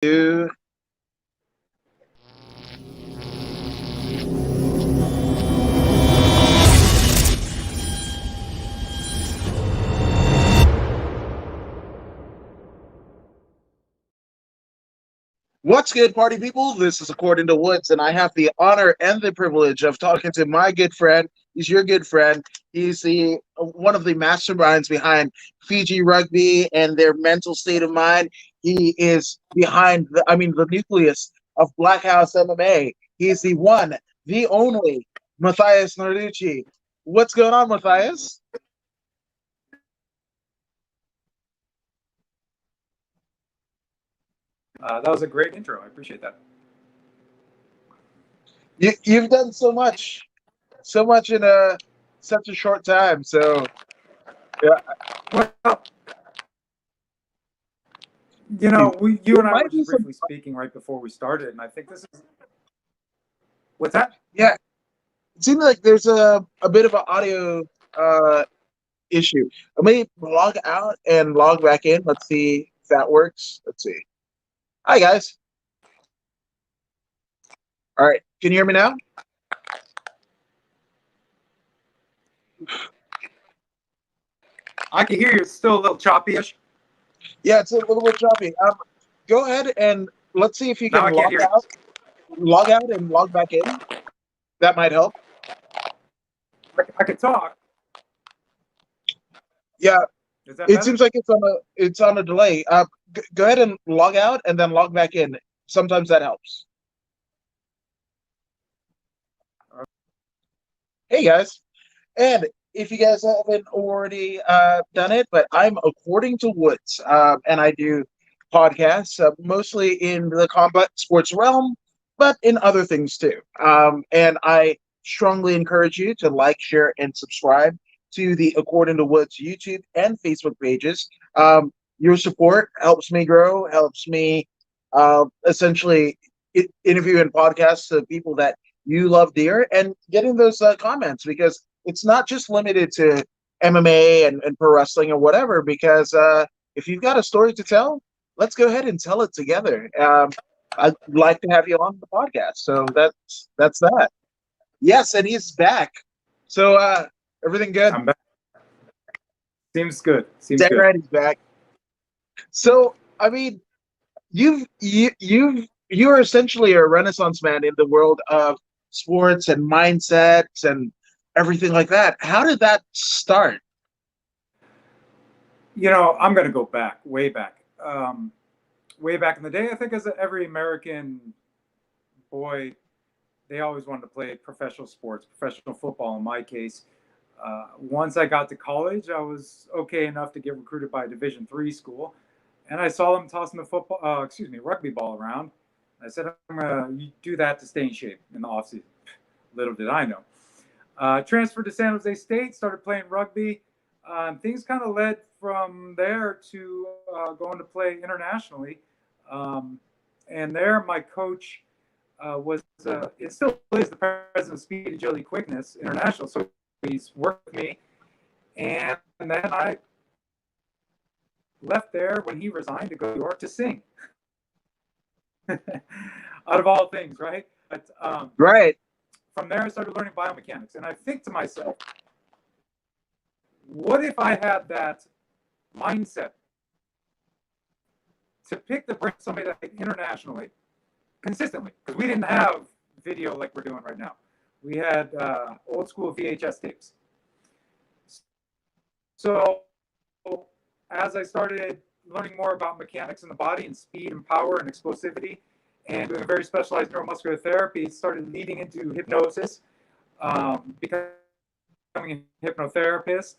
Two. What's good, party people? This is According to Woods, and I have the honor and the privilege of talking to my good friend. He's your good friend. He's the one of the masterminds behind Fiji Rugby and their mental state of mind. He is behind the nucleus of Blackhouse MMA. He's the one, the only Mathias Narducci. What's going on, Mathias? That was a great intro. I appreciate that. You've done so much in such a short time. So yeah, Well, you it and I were might be just some. briefly speaking right before we started, and I think this is what's that? Yeah, it seems like there's a bit of an audio uh, issue. Let me log out and log back in. Let's see if that works. Let's see. Hi, guys. All right. Can you hear me now? I can hear you. It's still a little choppy-ish. Yeah, it's a little bit choppy. Go ahead and let's see if you Now can I can't hear you. log out and log back in. That might help. I can talk. Yeah, Is that it better? seems like it's on a delay. Go ahead and log out and then log back in. Sometimes that helps. Hey, guys. And if you guys haven't already done it, but I'm According to Woods, and I do podcasts mostly in the combat sports realm, but in other things too. And I strongly encourage you to like, share, and subscribe to the According to Woods YouTube and Facebook pages. Your support helps me grow, helps me essentially interview and podcast to people that you love dear and getting those comments because it's not just limited to MMA and pro wrestling or whatever. Because if you've got a story to tell, let's go ahead and tell it together. I'd like to have you on the podcast. So that's that. Yes, and he's back. So everything good? I'm back. Seems good. Seems Dead good. right, he's back. So I mean, you're essentially a renaissance man in the world of sports and mindsets and everything like that. How did that start? I'm going to go back, way back. Way back in the day, I think as every American boy, they always wanted to play professional sports, professional football in my case. Once I got to college, I was okay enough to get recruited by a Division III school, and I saw them tossing the rugby ball around. I said, I'm going to do that to stay in shape in the offseason. Little did I know. Transferred to San Jose State, started playing rugby. Things kind of led from there to going to play internationally. And there, my coach it still is the president of Speed, Agility, Quickness International. So he's worked with me. And then I left there when he resigned to go to New York to sing. Out of all things, right? But, Right. from there, I started learning biomechanics. And I think to myself, what if I had that mindset to pick the brain of somebody that internationally, consistently, because we didn't have video like we're doing right now. We had old school VHS tapes. So as I started learning more about mechanics in the body and speed and power and explosivity and doing a very specialized neuromuscular therapy, started leading into hypnosis, becoming a hypnotherapist,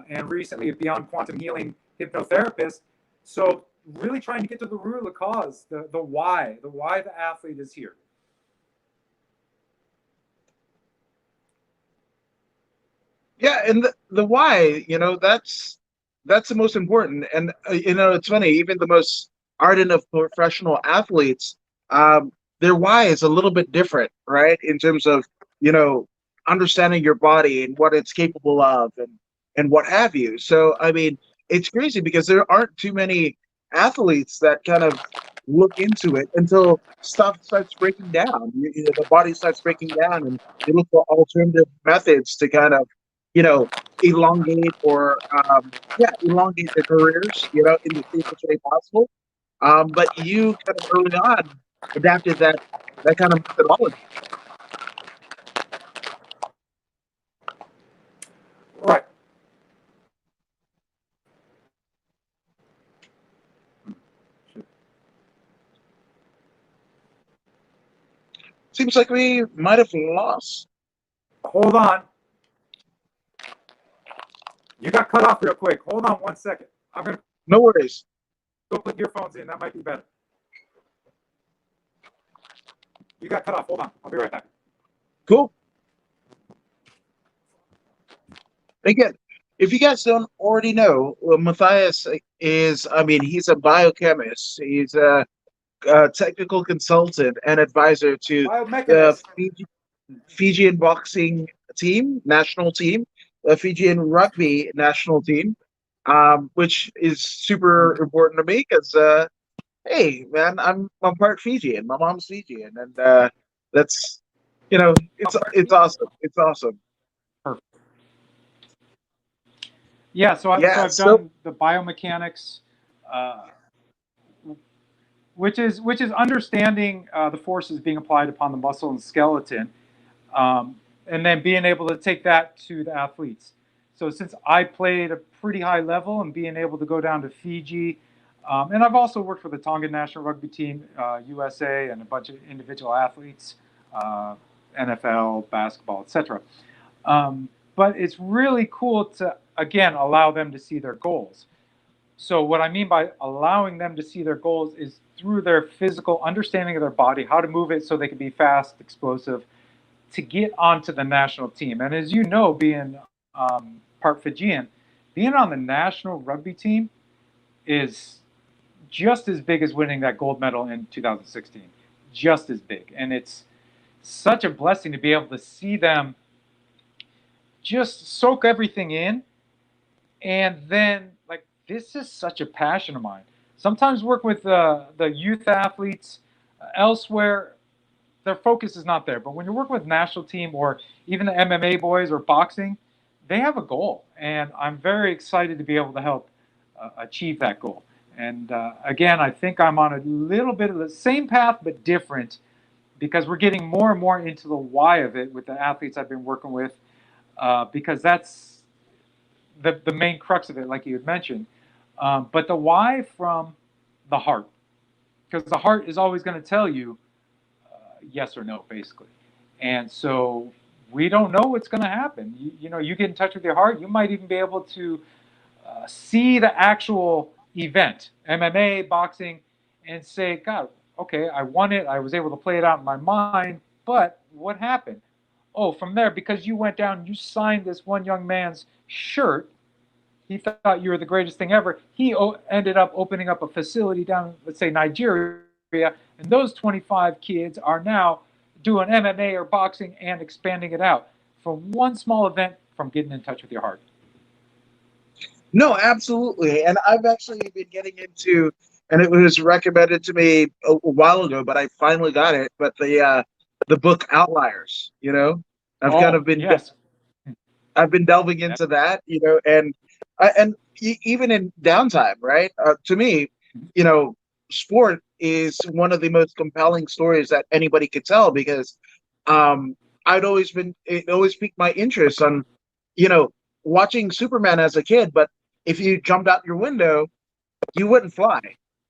and recently a beyond quantum healing hypnotherapist. So really trying to get to the root of the cause, the why the athlete is here. Yeah, and the why, that's the most important. And it's funny, even the most ardent of professional athletes, their why is a little bit different, right? In terms of, you know, understanding your body and what it's capable of and what have you. So, I mean, it's crazy because there aren't too many athletes that kind of look into it until stuff starts breaking down. The body starts breaking down, and you look for alternative methods to kind of, you know, elongate or yeah, elongate their careers, in the safest way possible. But you kind of early on adapted that kind of methodology. Right. Seems like we might have lost. Hold on. You got cut off real quick. Hold on 1 second. I'm gonna No worries. go put earphones in. That might be better. You got cut off. Hold on. I'll be right back. Cool. Again, if you guys don't already know, Matthias is, I mean, he's a biochemist. He's a technical consultant and advisor to the Biomechanist. Fijian boxing team, national team, the Fijian rugby national team, which is super important to me because, hey, man, I'm part Fijian. My mom's Fijian, and that's, it's awesome. It's awesome. Perfect. Yeah, Yeah. I've So done the biomechanics, uh, which is understanding the forces being applied upon the muscle and skeleton, um, and then being able to take that to the athletes. So since I played a pretty high level and being able to go down to Fiji, and I've also worked for the Tongan national rugby team, USA, and a bunch of individual athletes, uh, NFL, basketball, etc. But it's really cool to again allow them to see their goals. So what I mean by allowing them to see their goals is through their physical understanding of their body, how to move it so they can be fast, explosive, to get onto the national team. And as you know, being part Fijian, being on the national rugby team is just as big as winning that gold medal in 2016. Just as big. And it's such a blessing to be able to see them just soak everything in. And then, like, this is such a passion of mine. Sometimes work with the youth athletes elsewhere, their focus is not there. But when you're working with national team or even the MMA boys or boxing, they have a goal, and I'm very excited to be able to help achieve that goal. And again, I think I'm on a little bit of the same path but different because we're getting more and more into the why of it with the athletes I've been working with, because that's the main crux of it, like you had mentioned. But the why from the heart, because the heart is always going to tell you yes or no, basically. And so we don't know what's going to happen. You get in touch with your heart, you might even be able to see the actual event, MMA, boxing, and say, God, okay, I won it. I was able to play it out in my mind. But what happened? Oh, from there, because you went down, you signed this one young man's shirt. He thought you were the greatest thing ever. He ended up opening up a facility down, let's say, Nigeria, and those 25 kids are now doing MMA or boxing and expanding it out from one small event from getting in touch with your heart. no, absolutely. And I've actually been getting into, and it was recommended to me a while ago, but I finally got it. But the book Outliers, I've kind Oh, of been yes. I've been delving Yep. into that, and even in downtime, right? To me, you know, sport is one of the most compelling stories that anybody could tell because um, it always piqued my interest on, you know, watching Superman as a kid. But if you jumped out your window, you wouldn't fly.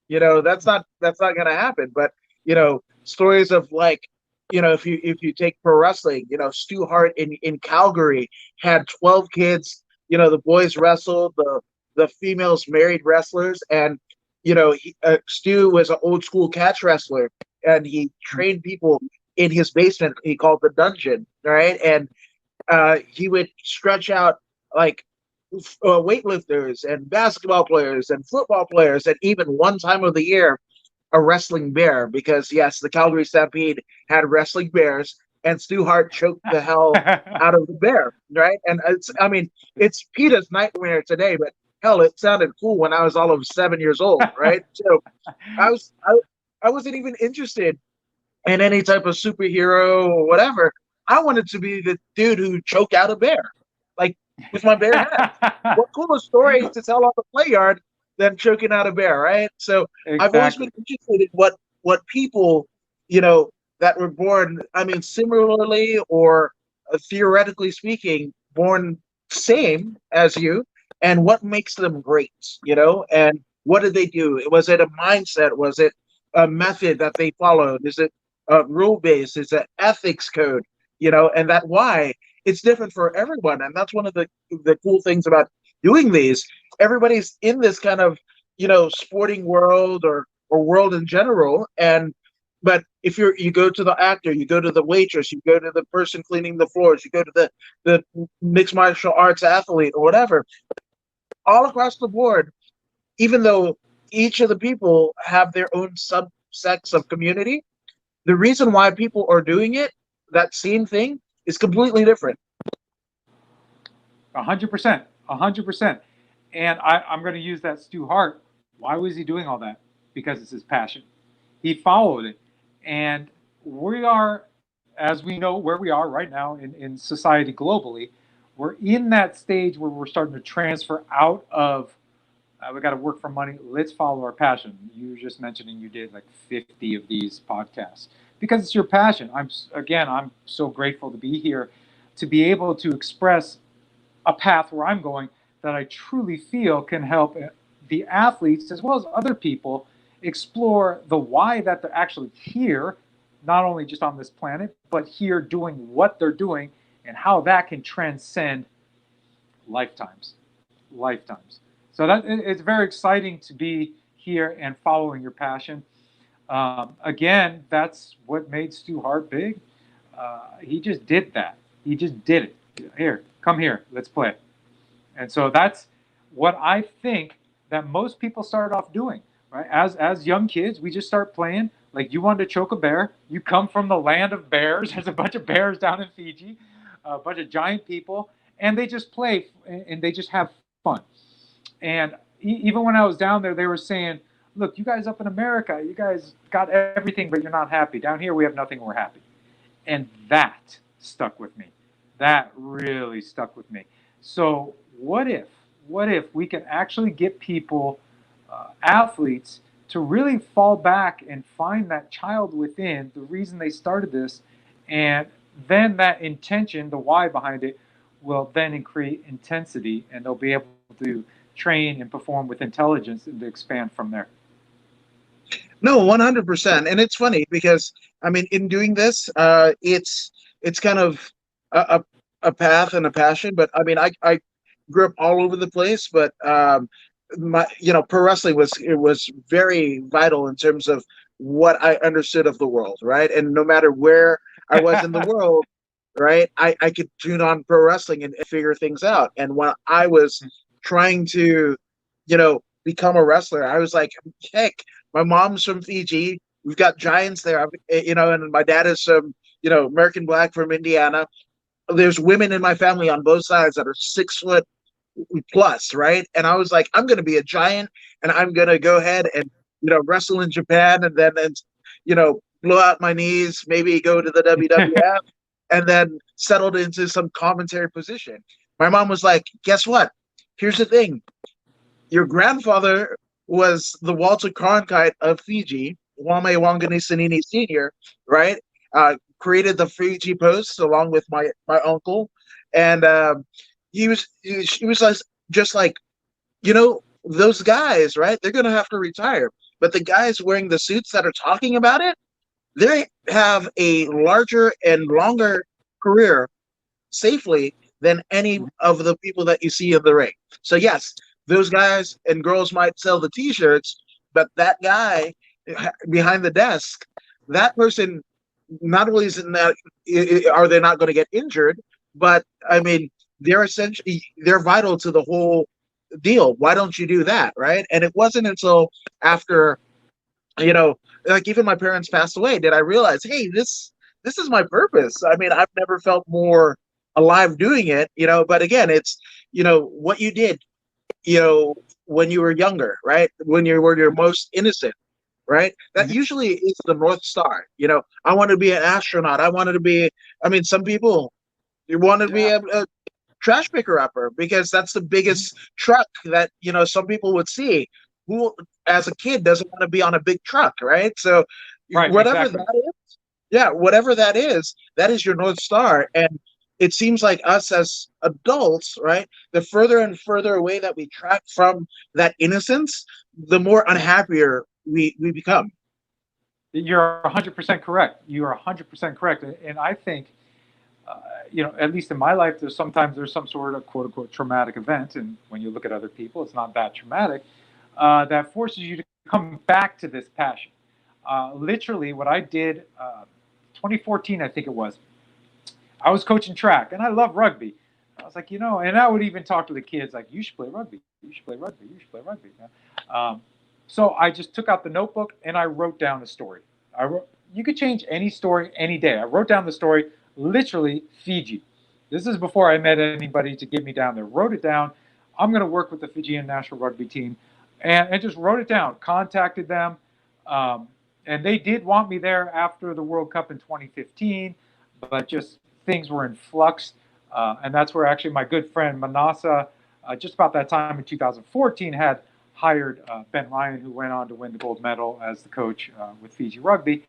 That's not gonna happen. But stories of like, if you take pro wrestling, Stu Hart in Calgary had 12 kids. The boys wrestled, the females married wrestlers, and Stu was an old school catch wrestler, and he trained people in his basement. He called the dungeon, right? And he would stretch out like weightlifters and basketball players and football players, and even one time of the year, a wrestling bear. Because yes, the Calgary Stampede had wrestling bears, and Stu Hart choked the hell out of the bear, right? And it's PETA's nightmare today, but hell, it sounded cool when I was all of 7 years old, right? So I was. I wasn't even interested in any type of superhero or whatever. I wanted to be the dude who choked out a bear, like with my bare hands. What cooler story to tell on the play yard than choking out a bear, right? So I've always been Exactly. interested in what people, you know, that were born. I mean, similarly or theoretically speaking, born same as you, and what makes them great, and what did they do? Was it a mindset? Was it a method that they followed? Is it rule based? Is it ethics code? And that why it's different for everyone, and that's one of the cool things about doing these. Everybody's in this kind of sporting world or world in general, and but if you go to the actor, you go to the waitress, you go to the person cleaning the floors, you go to the mixed martial arts athlete or whatever, all across the board, even though each of the people have their own subsects of community, the reason why people are doing it, that same thing, is completely different. 100%, 100%. And I'm going to use that Stu Hart. Why was he doing all that? Because it's his passion. He followed it. And we are, as we know where we are right now in society globally, we're in that stage where we're starting to transfer out of, we got to work for money. Let's follow our passion. You were just mentioning you did like 50 of these podcasts because it's your passion. I'm so grateful to be here to be able to express a path where I'm going that I truly feel can help the athletes as well as other people explore the why that they're actually here, not only just on this planet, but here doing what they're doing and how that can transcend lifetimes. Lifetimes. So it's very exciting to be here and following your passion. Again, that's what made Stu Hart big. He just did that. He just did it. Here, come here, let's play. And so that's what I think that most people start off doing, right? As young kids, we just start playing. Like you wanted to choke a bear. You come from the land of bears. There's a bunch of bears down in Fiji, a bunch of giant people, and they just play and they just have fun. And even when I was down there, they were saying, "Look, you guys up in America, you guys got everything, but you're not happy. Down here, we have nothing. We're happy." And that stuck with me. That really stuck with me. So what if we can actually get people, athletes, to really fall back and find that child within, the reason they started this, and then that intention, the why behind it, will then create intensity, and they'll be able to train and perform with intelligence and to expand from there. No, 100%. And it's funny because I mean, in doing this, it's kind of a, a a path and a passion. But I mean, I grew up all over the place, but my pro wrestling was very vital in terms of what I understood of the world, right? And no matter where I was in the world, right, I could tune on pro wrestling and figure things out. And when I was trying to, become a wrestler, I was like, heck, my mom's from Fiji. We've got giants there, and my dad is from, American Black from Indiana. There's women in my family on both sides that are 6 foot plus, right? And I was like, I'm going to be a giant, and I'm going to go ahead and wrestle in Japan, and then blow out my knees, maybe go to the WWF, and then settled into some commentary position. My mom was like, guess what? Here's the thing. Your grandfather was the Walter Cronkite of Fiji, Wame Wanganisini Sr., right? Created the Fiji Post along with my uncle, and he was just like, those guys, right? They're gonna have to retire, but the guys wearing the suits that are talking about it, they have a larger and longer career safely than any of the people that you see in the ring. So yes, those guys and girls might sell the T-shirts, but that guy behind the desk, that person, not only is it not, are they not going to get injured, but I mean, they're vital to the whole deal. Why don't you do that, right? And it wasn't until after, you know, like even my parents passed away, did I realize, hey, this is my purpose. I mean, I've never felt more alive doing it, but again, it's, what you did, when you were younger, right? When you were your most innocent. right? That Mhm. usually is the North Star. I want to be an astronaut. I wanted to be, I mean, some people, you want to be Yeah. a trash picker upper because that's the Mhm. biggest truck that, some people would see. Who, as a kid, doesn't want to be on a big truck, right? So, Right. whatever Exactly. that is, yeah, whatever that is your North Star. And it seems like us as adults, right? The further and further away that we track from that innocence, the more unhappier we become. You're 100% correct. You are 100% correct. And I think, uh, at least in my life, there's some sort of quote unquote traumatic event. And when you look at other people, it's not that traumatic, that forces you to come back to this passion. Literally, what I did, 2014, I think it was, I was coaching track and I love rugby. I was like, and I would even talk to the kids like, you should play rugby. You should play rugby. You should play rugby. Um, so I just took out the notebook and I wrote down a story. You could change any story any day. I wrote down the story, literally Fiji. This is before I met anybody to get me down there. Wrote it down. I'm going to work with the Fijian national rugby team, and just wrote it down. Contacted them, um, and they did want me there after the World Cup in 2015, but just things were in flux, and that's where actually my good friend Manasa, just about that time in 2014, had hired Ben Ryan, who went on to win the gold medal as the coach with Fiji Rugby.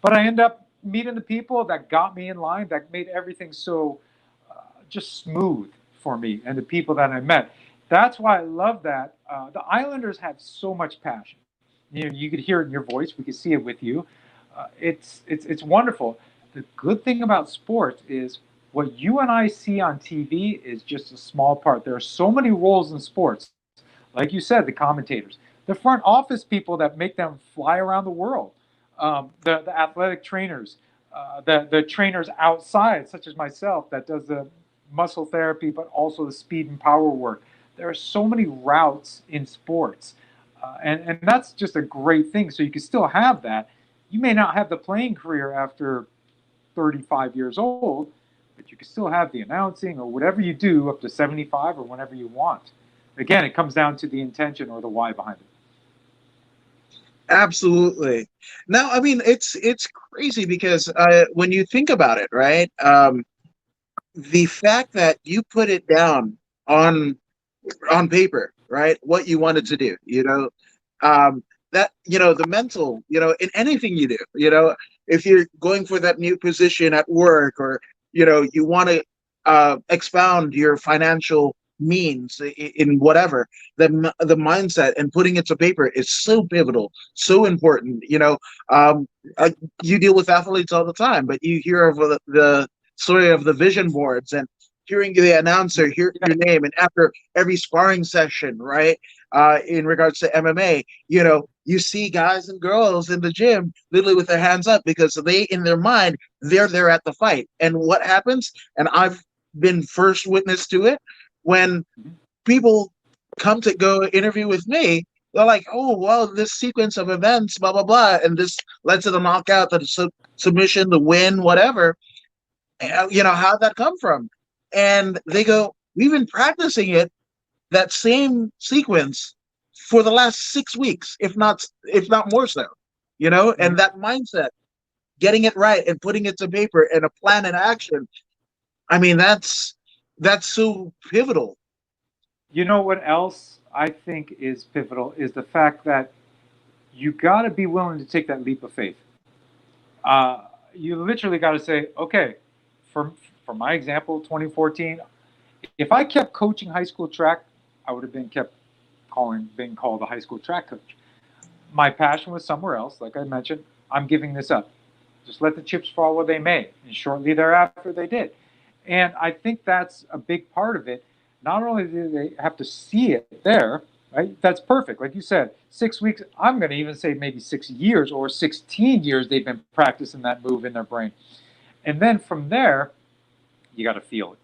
But I ended up meeting the people that got me in line, that made everything so just smooth for me, and the people that I met. That's why I love that. The Islanders have so much passion. You could hear it in your voice. We could see it with you. It's wonderful. The good thing about sports is what you and I see on TV is just a small part. There are so many roles in sports. Like you said, the commentators, the front office people that make them fly around the world, the athletic trainers, the trainers outside, such as myself, that does the muscle therapy, but also the speed and power work. There are so many routes in sports, and that's just a great thing. So you can still have that. You may not have the playing career after 35 years old, but you can still have the announcing or whatever you do up to 75 or whenever you want. Again, it comes down to the intention or the why behind it. Absolutely. Now, I mean, it's crazy because when you think about it, right? The fact that you put it down on on paper, right? What you wanted to do, that the mental, in anything you do, if you're going for that new position at work, or you want to expound your financial means in whatever, the mindset and putting it to paper is so pivotal, so important. Uh, you deal with athletes all the time, but you hear of the story of the vision boards, and hearing the announcer hear Yeah, your name, and after every sparring session, right? In regards to MMA, you see guys and girls in the gym literally with their hands up because they, in their mind, they're there at the fight. And what happens? And I've been first witness to it when people come to go interview with me. They're like, "Oh, well, this sequence of events, blah blah blah, and this led to the knockout, the submission, the win, whatever." How'd that come from? And they go, "We've been practicing it, that same sequence, for the last 6 weeks, if not more so." And that mindset, getting it right and putting it to paper and a plan in action. I mean, that's so pivotal. you know what else I think is pivotal is the fact that you got to be willing to take that leap of faith. You literally got to say, okay, for for my example, 2014, if I kept coaching high school track, I would have being called a high school track coach. My passion was somewhere else. Like I mentioned, I'm giving this up. Just let the chips fall where they may. And shortly thereafter, they did. And I think that's a big part of it. Not only do they have to see it there, right? That's perfect. Like you said, 6 weeks, I'm going to even say maybe 6 years or 16 years they've been practicing that move in their brain. And then from there, you got to feel it.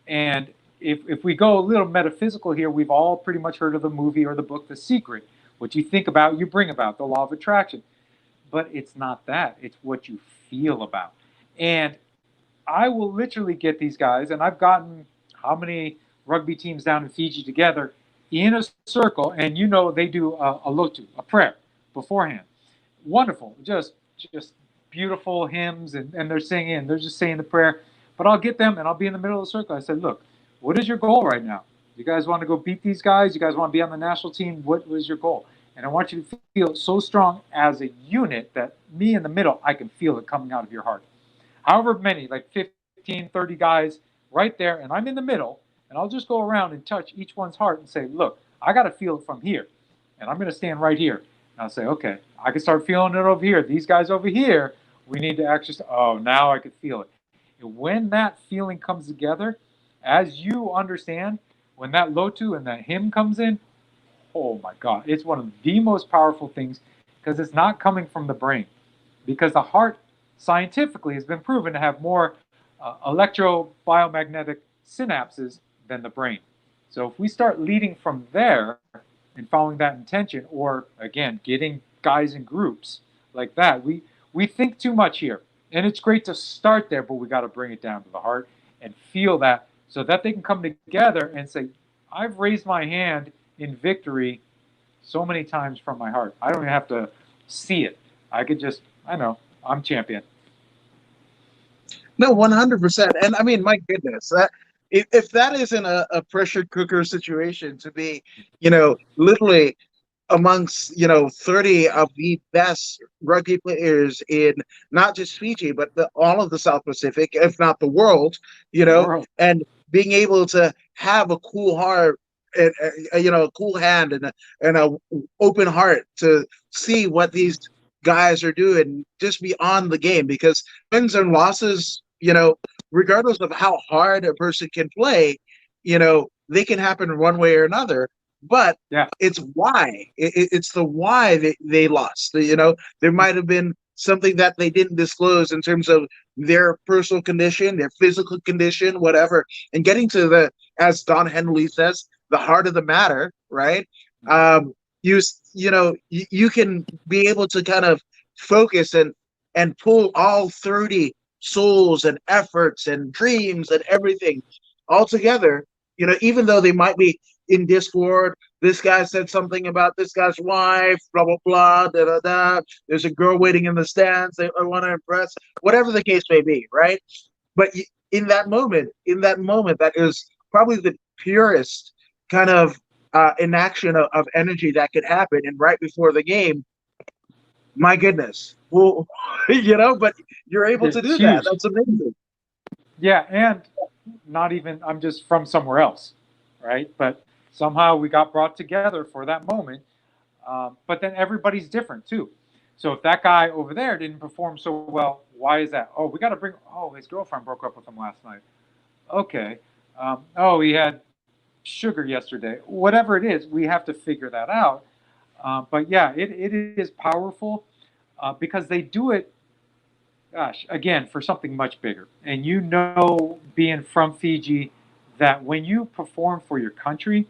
And if we go a little metaphysical here, we've all pretty much heard of the movie or the book, The Secret. What you think about, you bring about, the law of attraction. But it's not that, it's what you feel about. And I will literally get these guys, and I've gotten how many rugby teams down in Fiji together in a circle, and they do a lotu, a prayer beforehand. wonderful, just beautiful hymns, and they're singing, and they're just saying the prayer. But I'll get them, and I'll be in the middle of the circle. I said, look, what is your goal right now? You guys want to go beat these guys? You guys want to be on the national team? What was your goal? And I want you to feel so strong as a unit that me in the middle, I can feel it coming out of your heart. However many, like 15, 30 guys right there, and I'm in the middle, and I'll just go around and touch each one's heart and say, look, I got to feel it from here, and I'm going to stand right here. And I'll say, okay, I can start feeling it over here. These guys over here, we need to actually, oh, now I can feel it. And when that feeling comes together, as you understand, when that lotu and that hymn comes in, oh my God, it's one of the most powerful things because it's not coming from the brain. Because the heart scientifically has been proven to have more electrobiomagnetic synapses than the brain. So if we start leading from there and following that intention, or again, getting guys in groups like that, we think too much here. And it's great to start there, but we got to bring it down to the heart and feel that so that they can come together and say, I've raised my hand in victory so many times from my heart. I don't even have to see it. I could just, I know, I'm champion. No, 100%. And I mean, my goodness, that if that isn't a pressure cooker situation to be, literally amongst 30 of the best rugby players in not just Fiji but all of the South Pacific, if not the world, The world. and being able to have a cool heart and a cool hand and a open heart to see what these guys are doing just beyond the game, because wins and losses, regardless of how hard a person can play, they can happen one way or another. But Yeah. it's why it's the why they lost. There might have been something that they didn't disclose in terms of their personal condition, their physical condition, whatever, and getting to as Don Henley says, the heart of the matter, right? You you can be able to kind of focus and pull all 30 souls and efforts and dreams and everything all together, even though they might be in discord. This guy said something about this guy's wife, blah blah blah, da da da. There's a girl waiting in the stands. They want to impress, whatever the case may be, right? But in that moment, that is probably the purest kind of inaction of energy that could happen. And right before the game, my goodness, well, but you're able to It's do that. huge. That's amazing. Yeah. And not even, I'm just from somewhere else, right? But somehow we got brought together for that moment. But then everybody's different too. So if that guy over there didn't perform so well, why is that? Oh, we got to bring, oh, his girlfriend broke up with him last night. Okay. Oh, he had sugar yesterday. Whatever it is, we have to figure that out. But yeah, it is powerful because they do it, gosh, again, for something much bigger. And being from Fiji, that when you perform for your country,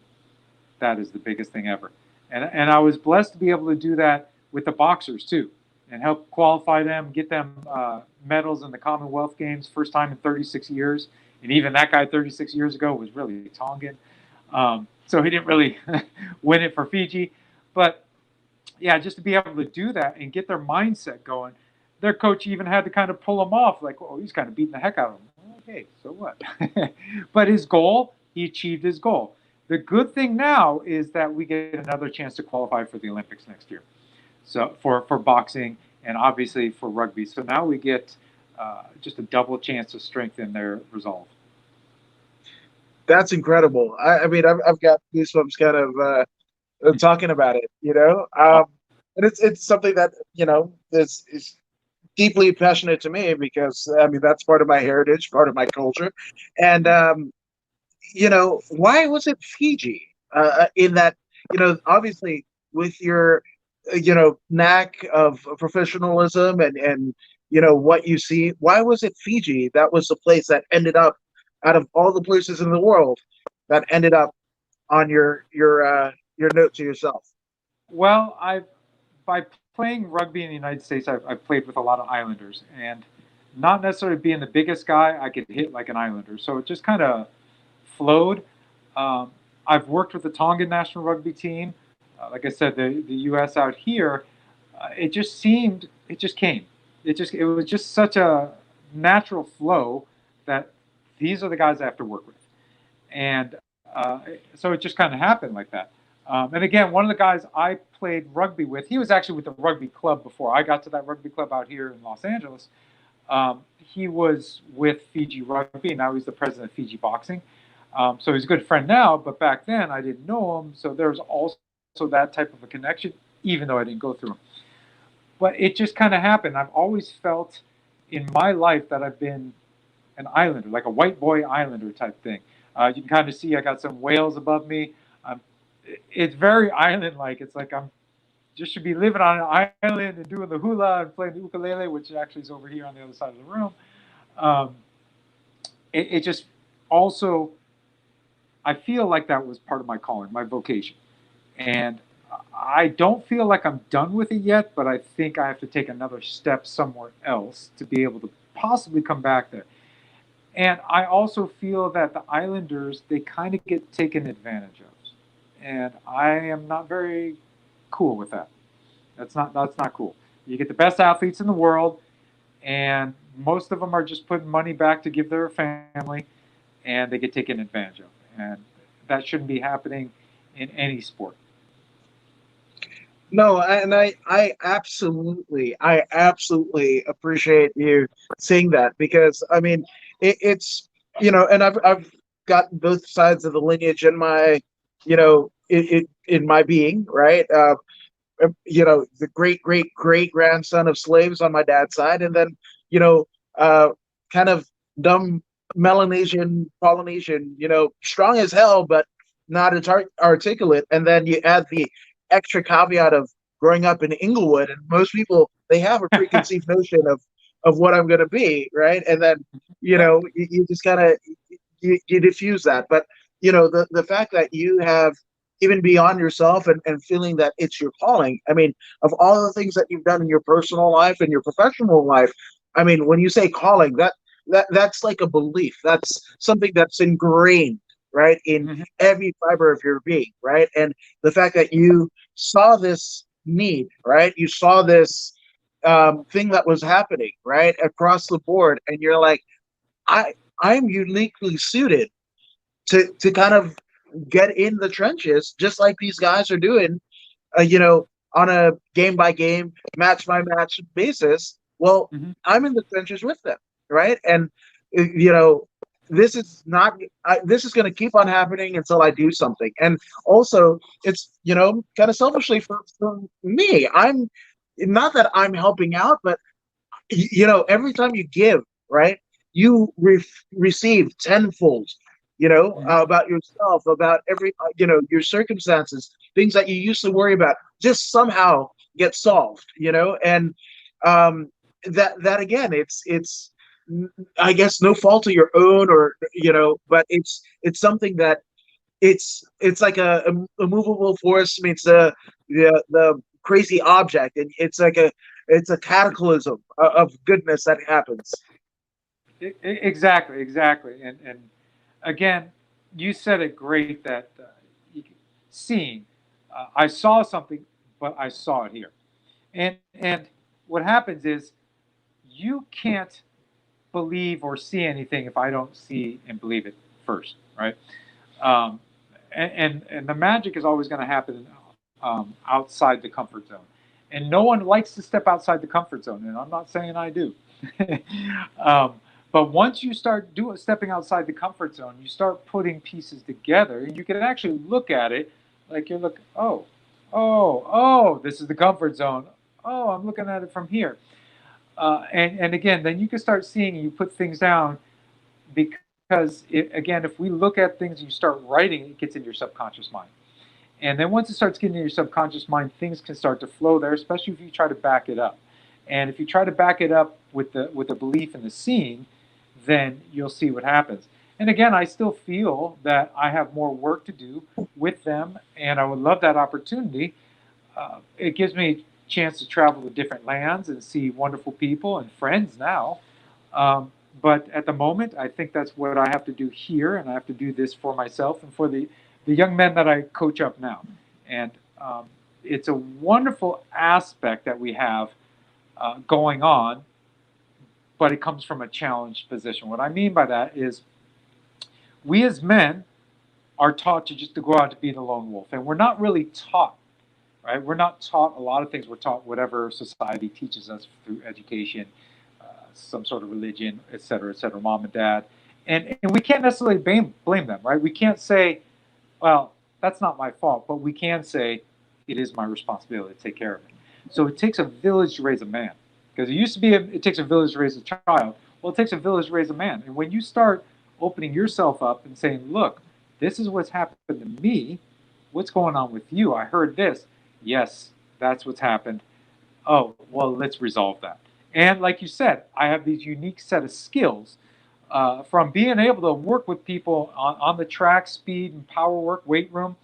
that is the biggest thing ever. And I was blessed to be able to do that with the boxers too, and help qualify them, get them medals in the Commonwealth Games, first time in 36 years. And even that guy 36 years ago was really Tongan, so he didn't really win it for Fiji. But yeah, just to be able to do that and get their mindset going. Their coach even had to kind of pull him off, like, oh, he's kind of beating the heck out of him. Okay, so what? But his goal, he achieved his goal. The good thing now is that we get another chance to qualify for the Olympics next year. So for boxing and obviously for rugby. So now we get just a double chance to strengthen their resolve. That's incredible. I mean, I've got goosebumps kind of talking about it, and it's something that is deeply passionate to me, because I mean that's part of my heritage, part of my culture, and why was it Fiji? In that, obviously with your knack of professionalism and what you see, why was it Fiji that was the place that ended up, out of all the places in the world, that ended up on your note to yourself? Well, by playing rugby in the United States, I've played with a lot of Islanders, and not necessarily being the biggest guy, I could hit like an Islander. So it just kind of flowed. Um, I've worked with the Tongan national rugby team. Like I said, the U.S. out here, it just seemed, it just came. It was just such a natural flow that these are the guys I have to work with. And so it just kind of happened like that. And again, one of the guys I played rugby with, he was actually with the rugby club before I got to that rugby club out here in Los Angeles. He was with Fiji Rugby, and now he's the president of Fiji Boxing. So he's a good friend now, but back then I didn't know him. So there was also that type of a connection, even though I didn't go through him. But it just kind of happened. I've always felt in my life that I've been an islander, like a white boy islander type thing. You can kind of see I got some whales above me. It's very island-like. It's like I'm just should be living on an island and doing the hula and playing the ukulele, which actually is over here on the other side of the room. Um, it just also, I feel like that was part of my calling, my vocation. And I don't feel like I'm done with it yet, but I think I have to take another step somewhere else to be able to possibly come back there. And I also feel that the Islanders, they kind of get taken advantage of. And I am not very cool with that. That's not cool. You get the best athletes in the world, and most of them are just putting money back to give their family, and they get taken advantage of. And that shouldn't be happening in any sport. No, and I absolutely appreciate you saying that, because I mean, it's, and I've got both sides of the lineage in my, in my being, right? The great great great grandson of slaves on my dad's side, and then, you know, uh, kind of dumb Melanesian, Polynesian, strong as hell, but not as articulate. And then you add the extra caveat of growing up in Inglewood, and most people, they have a preconceived notion of what I'm going to be, right? And then, Yeah. you just kind of you diffuse that. But the fact that you have, even beyond yourself, and feeling that it's your calling. I mean, of all the things that you've done in your personal life and your professional life, I mean, when you say calling, that's like a belief. That's something that's ingrained, right, in Mhm. every fiber of your being, right? And the fact that you saw this need, right? You saw this thing that was happening, right, across the board, and you're like, I I'm uniquely suited to kind of get in the trenches, just like these guys are doing, on a game by game, match by match basis. Well, Mhm. I'm in the trenches with them, right? And you know, this is not. This is going to keep on happening until I do something. And also, it's, kind of selfishly for me. I'm not that I'm helping out, but every time you give, right, you receive tenfold, Mhm. about yourself, about every, your circumstances, things that you used to worry about just somehow get solved, and that again, it's I guess no fault of your own, or but it's something that it's like a movable force meets the crazy object, and it's a cataclysm of goodness that happens. Exactly, exactly. And again, you said it great that seeing, I saw something, but I saw it here. And what happens is you can't believe or see anything if I don't see and believe it first, right? Um, and the magic is always going to happen outside the comfort zone, and no one likes to step outside the comfort zone, and I'm not saying I do. um, but once you start stepping outside the comfort zone, you start putting pieces together, and you can actually look at it like you're looking, oh, this is the comfort zone. Oh, I'm looking at it from here. And again, then you can start seeing, you put things down, because again, if we look at things and you start writing, it gets in your subconscious mind. And then once it starts getting in your subconscious mind, things can start to flow there, especially if you try to back it up. And if you try to back it up with the belief in the seeing, then you'll see what happens. And again, I still feel that I have more work to do with them, and I would love that opportunity. It gives me a chance to travel to different lands and see wonderful people and friends now. Um, but at the moment, I think that's what I have to do here, and I have to do this for myself and for the young men that I coach up now. And it's a wonderful aspect that we have going on, but it comes from a challenged position. What I mean by that is we as men are taught to go out to be the lone wolf, and we're not really taught, right? We're not taught a lot of things. We're taught whatever society teaches us through education, some sort of religion, et cetera, mom and dad. And we can't necessarily blame them, right? We can't say, well, that's not my fault, but we can say it is my responsibility to take care of it. So it takes a village to raise a man. Because it used to be it takes a village to raise a child. Well, it takes a village to raise a man. And when you start opening yourself up and saying, look, this is what's happened to me. What's going on with you? I heard this. Yes, that's what's happened. Oh, well, let's resolve that. And like you said, I have these unique set of skills from being able to work with people on the track, speed and power work, weight room,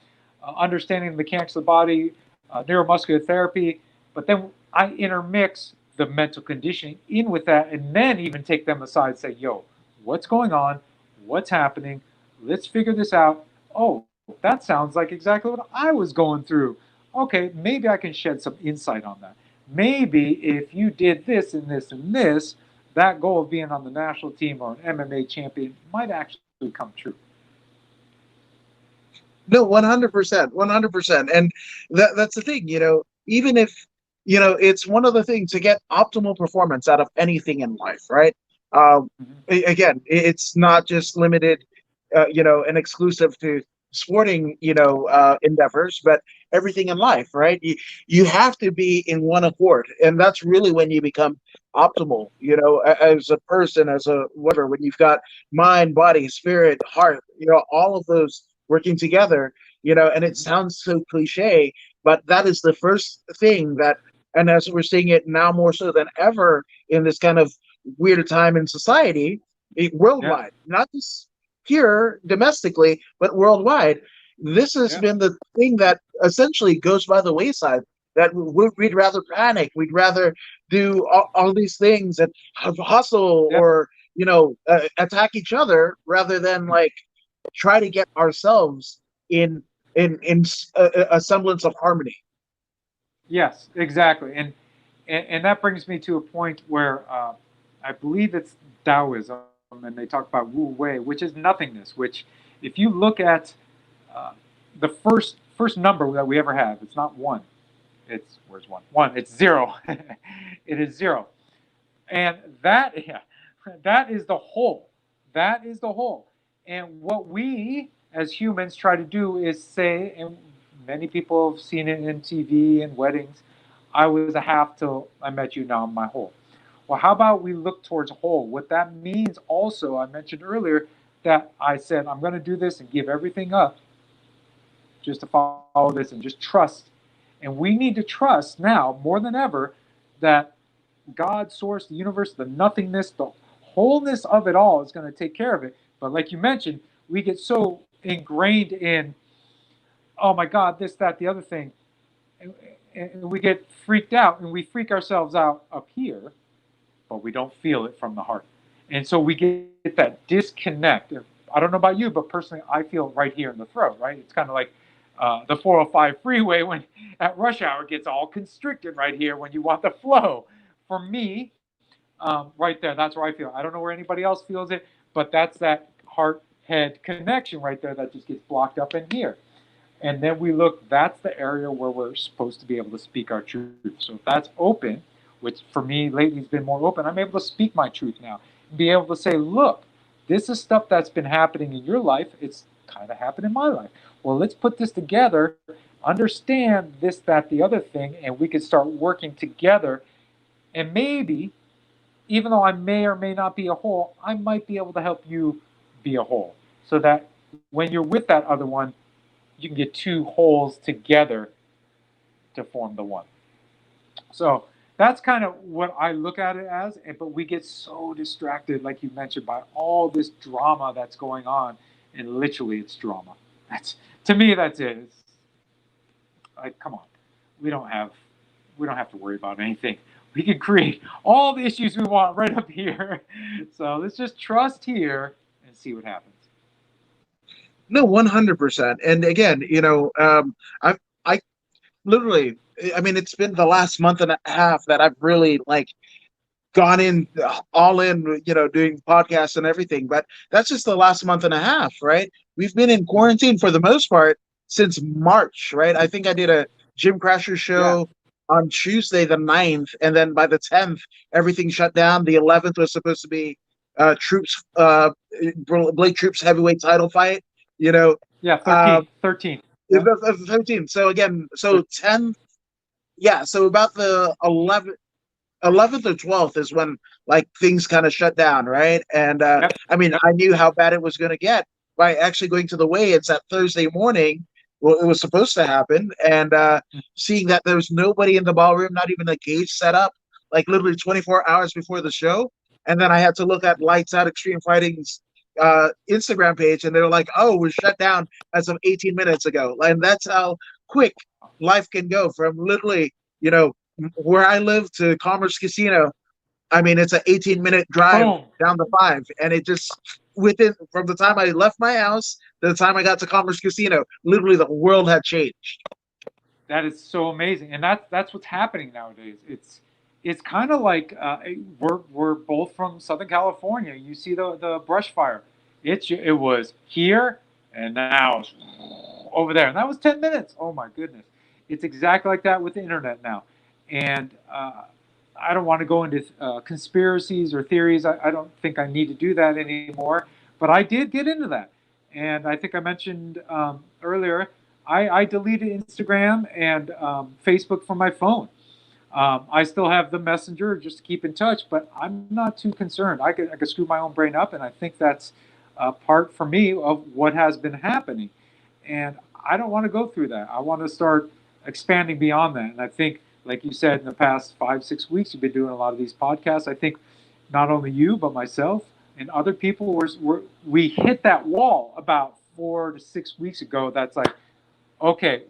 understanding the mechanics of the body, neuromuscular therapy. But then I intermix the mental conditioning in with that, and then even take them aside and say, yo, what's going on? What's happening? Let's figure this out. Oh, that sounds like exactly what I was going through. Okay, maybe I can shed some insight on that. Maybe if you did this and this and this, that goal of being on the national team or an MMA champion might actually come true. No, 100%, 100%. And that's the thing, even if, it's one of the things to get optimal performance out of anything in life, right? Again, it's not just limited, and exclusive to sporting, endeavors, but everything in life, right? You have to be in one accord. And that's really when you become optimal, as a person, as a whatever, when you've got mind, body, spirit, heart, all of those working together, and it sounds so cliche, but that is the first thing that, and as we're seeing it now more so than ever in this kind of weird time in society, worldwide, not just here domestically, but worldwide, this has been the thing that essentially goes by the wayside. That we'd rather panic, we'd rather do all these things and hustle or attack each other rather than like try to get ourselves in a semblance of harmony. Yes, exactly, and that brings me to a point where I believe it's Taoism, and they talk about Wu Wei, which is nothingness. Which, if you look at the first number that we ever have, it's not one. It's where's one? One. It's zero. It is zero, and that is the whole. That is the whole. And what we as humans try to do is say, and many people have seen it in TV and weddings, I was a half till I met you, now I'm my whole. Well, how about we look towards whole? What that means also, I mentioned earlier that I said, I'm going to do this and give everything up just to follow this and just trust. And we need to trust now more than ever that God, source, the universe, the nothingness, the wholeness of it all is going to take care of it. But like you mentioned, we get so ingrained in, oh my God, this, that, the other thing. And we get freaked out and we freak ourselves out up here, but we don't feel it from the heart. And so we get that disconnect. I don't know about you, but personally, I feel right here in the throat, right? It's kind of like the 405 freeway when at rush hour gets all constricted right here when you want the flow. For me, right there, that's where I feel. I don't know where anybody else feels it, but that's that heart head connection right there that just gets blocked up in here. And then we look, that's the area where we're supposed to be able to speak our truth. So if that's open, which for me lately has been more open, I'm able to speak my truth now and be able to say, look, this is stuff that's been happening in your life. It's kind of happened in my life. Well, let's put this together, understand this, that, the other thing, and we can start working together. And maybe, even though I may or may not be a whole, I might be able to help you be a whole. So that when you're with that other one, you can get two wholes together to form the one. So that's kind of what I look at it as. But we get so distracted, like you mentioned, by all this drama that's going on, and literally it's drama. That's, to me, that's it. It's like, come on, we don't have to worry about anything. We can create all the issues we want right up here. So let's just trust here and see what happens. No, 100%. And again, I literally, I mean, it's been the last month and a half that I've really like gone in all in, doing podcasts and everything. But that's just the last month and a half, right? We've been in quarantine for the most part since March, right? I think I did a Jim Crasher Yeah. show on Tuesday the 9th, and then by the 10th, everything shut down. The 11th was supposed to be troops, Blake Troops heavyweight title fight, you know. Yeah. Um, 13. the Yeah. 13th. So again, so 10th, yeah. So about the 11th or 12th is when like things kind of shut down, right? And Yep. I mean, Yep. I knew how bad it was going to get by actually going to the weigh-ins that Thursday morning. Well, it was supposed to happen, and seeing that there was nobody in the ballroom, not even a gauge set up, like literally 24 hours before the show. And then I had to look at Lights Out Extreme Fighting's Instagram page, and they were like, "Oh, we're shut down as of 18 minutes ago," and that's how quick life can go from literally, you know, where I live to Commerce Casino. I mean, it's an 18-minute drive Boom. down the five, and it just within from the time I left my house to the time I got to Commerce Casino, literally the world had changed. That is so amazing, and that's what's happening nowadays. It's kind of like we're both from Southern California. You see the brush fire. It was here and now it's over there, and that was 10 minutes. Oh my goodness! It's exactly like that with the internet now, and I don't want to go into conspiracies or theories. I don't think I need to do that anymore. But I did get into that, and I think I mentioned earlier. I deleted Instagram and Facebook from my phone. I still have the Messenger just to keep in touch, but I'm not too concerned. I could screw my own brain up, and I think that's part for me of what has been happening. And I don't want to go through that. I want to start expanding beyond that. And I think, like you said, in the past 5, 6 weeks, you've been doing a lot of these podcasts. I think not only you, but myself and other people, we hit that wall about 4 to 6 weeks ago. That's like, okay,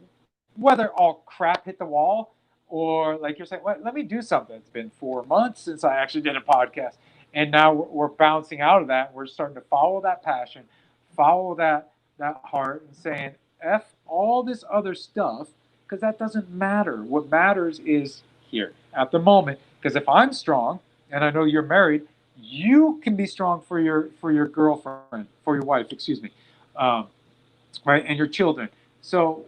whether all crap hit the wall or like you're saying, let me do something. It's been 4 months since I actually did a podcast. And now we're bouncing out of that. We're starting to follow that passion, follow that heart and saying, F all this other stuff, because that doesn't matter. What matters is here at the moment. Because if I'm strong, and I know you're married, you can be strong for your girlfriend, for your wife, excuse me, um, right, and your children. So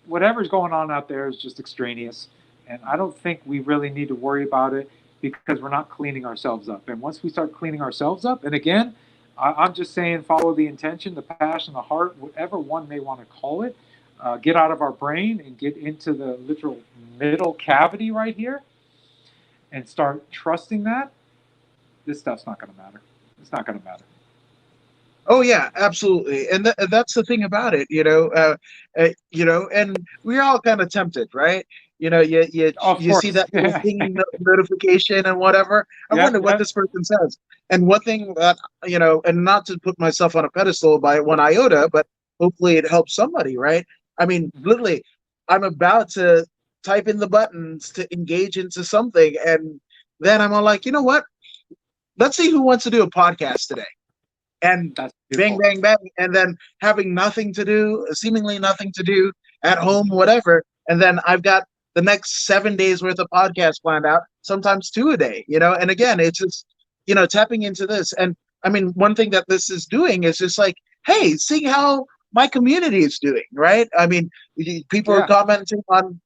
whatever's going on out there is just extraneous. And I don't think we really need to worry about it because we're not cleaning ourselves up. And once we start cleaning ourselves up, and again, I'm just saying follow the intention, the passion, the heart, whatever one may want to call it, get out of our brain and get into the literal middle cavity right here and start trusting that, this stuff's not going to matter. It's not going to matter. Oh yeah, absolutely, and that's the thing about it, and we're all kind of tempted, right? Of You see course. that little thing notification and whatever. I Yep, wonder what yep. this person says. And one thing that and not to put myself on a pedestal by one iota, but hopefully it helps somebody, right? I mean, Mhm. literally, I'm about to type in the buttons to engage into something, and then I'm all like, you know what? Let's see who wants to do a podcast today, and That's bang, beautiful. bang, bang, and then having nothing to do, seemingly nothing to do at home, whatever. And then I've got the next 7 days worth of podcasts planned out, sometimes two a day, And again, it's just, tapping into this. And I mean, one thing that this is doing is just like, hey, seeing how my community is doing, right? I mean, people are Yeah. commenting on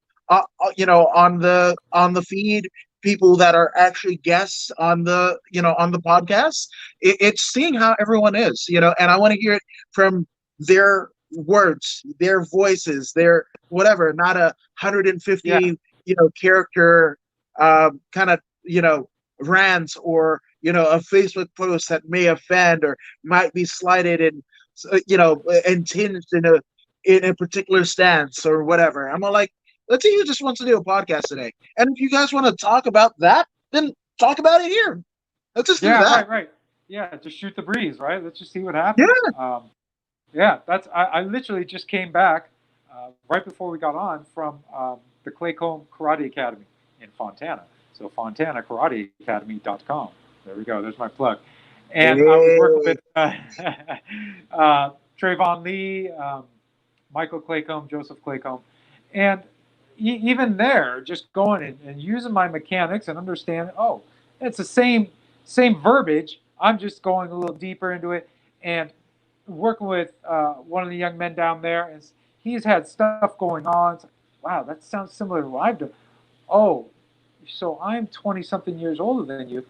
the feed, people that are actually guests on the podcast. It's seeing how everyone is, and I want to hear it from their words, their voices, their whatever, not a Yeah. 150 character kind of rant, or a Facebook post that may offend or might be slighted and tinged in a particular stance or whatever. I'm like, let's see who just wants to do a podcast today. And if you guys want to talk about that, then talk about it here. Let's just do Yeah, that. right. Yeah, just shoot the breeze, right? Let's just see what Yeah. happens. Yeah, I literally just came back right before we got on from the Claycomb Karate Academy in Fontana. So FontanaKarateAcademy.com. There we go. There's my plug. And I was working Hey. with Trayvon Lee, Michael Claycomb, Joseph Claycomb, And even there, just going and using my mechanics and understanding, oh, it's the same verbiage. I'm just going a little deeper into it and working with one of the young men down there, and he's had stuff going on. It's like, wow, that sounds similar to what I've done. Oh, so I'm 20 something years older than you.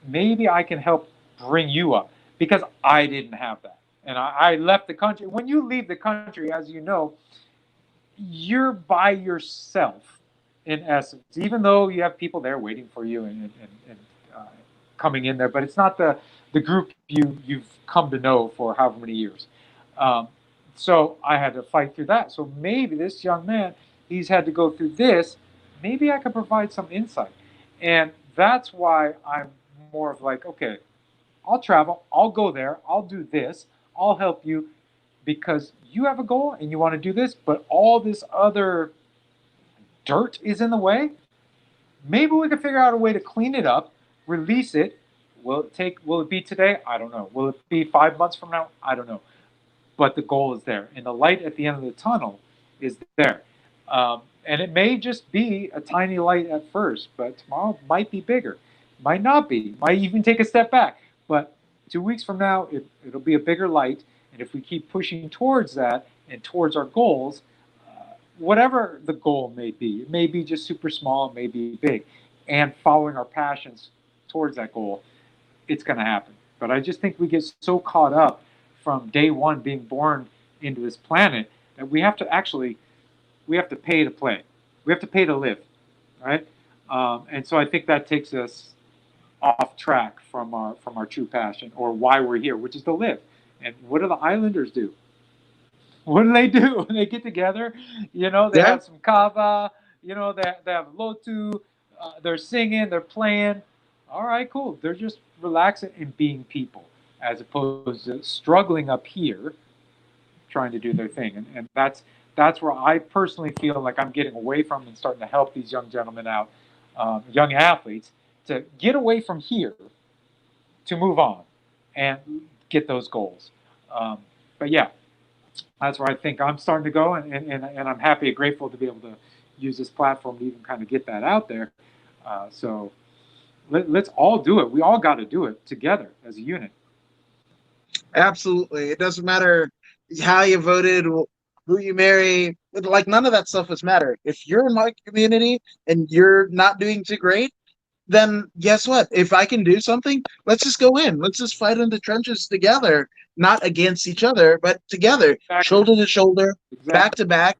Maybe I can help bring you up because I didn't have that. And I left the country. When you leave the country, as you know, you're by yourself in essence, even though you have people there waiting for you and coming in there, but it's not the group you've come to know for however many years. Um, so I had to fight through that. So maybe this young man, he's had to go through this. Maybe I can provide some insight, and that's why I'm more of like, okay, I'll travel, I'll go there, I'll do this, I'll help you because you have a goal and you want to do this, but all this other dirt is in the way. Maybe we can figure out a way to clean it up, release it. Will it be today? I don't know. Will it be 5 months from now? I don't know. But the goal is there. And the light at the end of the tunnel is there. And it may just be a tiny light at first, but tomorrow might be bigger. Might not be. Might even take a step back. But 2 weeks from now, it'll be a bigger light. And if we keep pushing towards that and towards our goals, whatever the goal may be, it may be just super small, it may be big, and following our passions towards that goal, it's going to happen. But I just think we get so caught up from day one being born into this planet that we have to pay to play. We have to pay to live, right? And so I think that takes us off track from our true passion or why we're here, which is to live. And what do the Islanders do? What do they do? They get together, they Yeah. have some kava, they have lotu, they're singing, they're playing. All right, cool. They're just relaxing and being people as opposed to struggling up here trying to do their thing. And that's where I personally feel like I'm getting away from and starting to help these young gentlemen out, young athletes, to get away from here to move on and get those goals. But yeah, that's where I think I'm starting to go, and I'm happy and grateful to be able to use this platform to even kind of get that out there. So let's all do it. We all got to do it together as a unit. Absolutely. It doesn't matter how you voted, who you marry. Like, none of that stuff does matter. If you're in my community and you're not doing too great, then guess what? If I can do something, let's just go in. Let's just fight in the trenches together, not against each other, but together, Exactly. shoulder to shoulder, back Exactly. to back,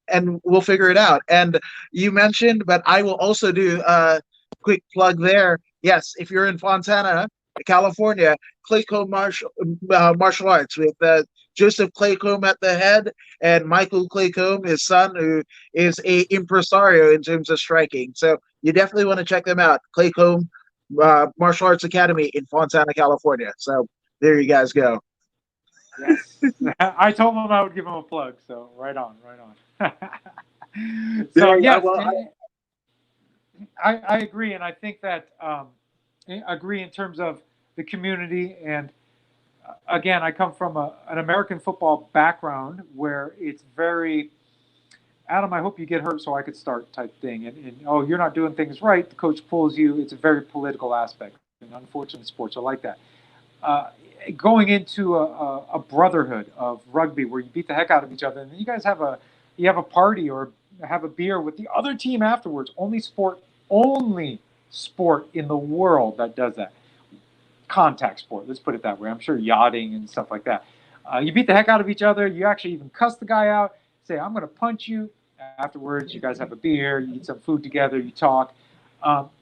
and we'll figure it out. And you mentioned, but I will also do a quick plug there. Yes, if you're in Fontana, California, Claycomb Martial Arts with Joseph Claycomb at the head and Michael Claycomb, his son, who is a impresario in terms of striking. So you definitely want to check them out. Claycomb Martial Arts Academy in Fontana, California. So there you guys go. Yes. I told him I would give him a plug. So right on, right on. So yes, I agree, and I think that agree in terms of the community. And again, I come from an American football background where it's very Adam, I hope you get hurt so I could start type thing. And oh, you're not doing things right. The coach pulls you. It's a very political aspect. And unfortunately, sports are like that. Going into a brotherhood of rugby where you beat the heck out of each other, and then you guys have a party or have a beer with the other team afterwards. Only sport in the world that does that. Contact sport. Let's put it that way. I'm sure yachting and stuff like that. You beat the heck out of each other. You actually even cuss the guy out. Say, I'm going to punch you. Afterwards, you guys have a beer, you eat some food together, you talk.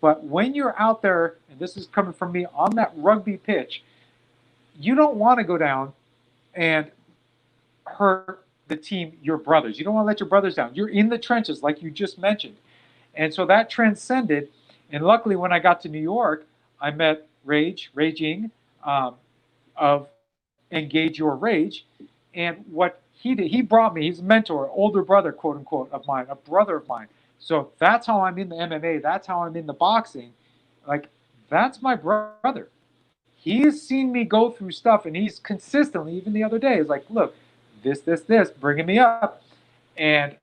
But when you're out there, and this is coming from me, on that rugby pitch, you don't want to go down and hurt the team, your brothers. You don't want to let your brothers down. You're in the trenches, like you just mentioned. And so that transcended. And luckily, when I got to New York, I met Raging, of Engage Your Rage. And what he did, he brought me, he's a mentor, older brother, quote unquote, of mine, a brother of mine. So that's how I'm in the MMA. That's how I'm in the boxing. Like, that's my brother. He's seen me go through stuff, and he's consistently, even the other day, is like, look, this, bringing me up. And